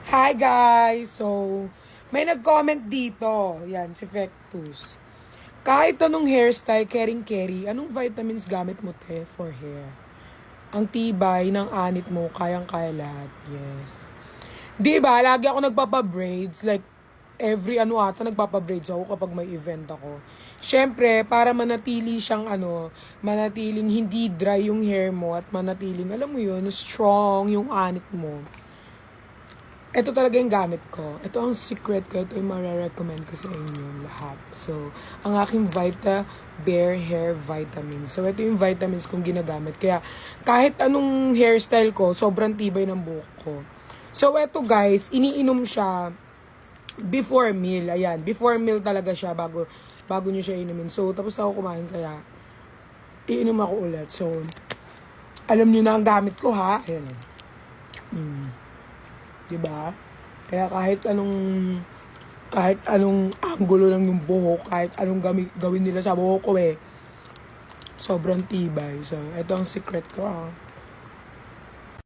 Hi guys! So, may nag-comment dito. Yan, si Fectus. Kahit anong hairstyle, caring-carry, anong vitamins gamit mo te for hair? Ang tibay ng anit mo, kayang-kaya lahat. Yes. Di ba, lagi ako nagpapa-braids. Like, every nagpapa-braids ako kapag may event ako. Siyempre, para manatili siyang manatiling hindi dry yung hair mo at manatiling, alam mo yun, strong yung anit mo. Ito talaga yung gamit ko. Ito ang secret ko. Ito yung marirecommend ko sa inyo lahat. So, ang aking Vita Bare Hair Vitamins. So, ito yung vitamins kong ginagamit. Kaya, kahit anong hairstyle ko, sobrang tibay ng buhok ko. So, ito guys, iniinom siya before meal. Ayan, before meal talaga siya bago nyo siya inumin. So, tapos ako kumain kaya iinom ako ulit. So, alam nyo na ang gamit ko ha. Ayan. Diba? Kaya kahit anong angulo lang yung buhok, kahit anong gawin nila sa buhok ko sobrang tibay. So, ito ang secret ko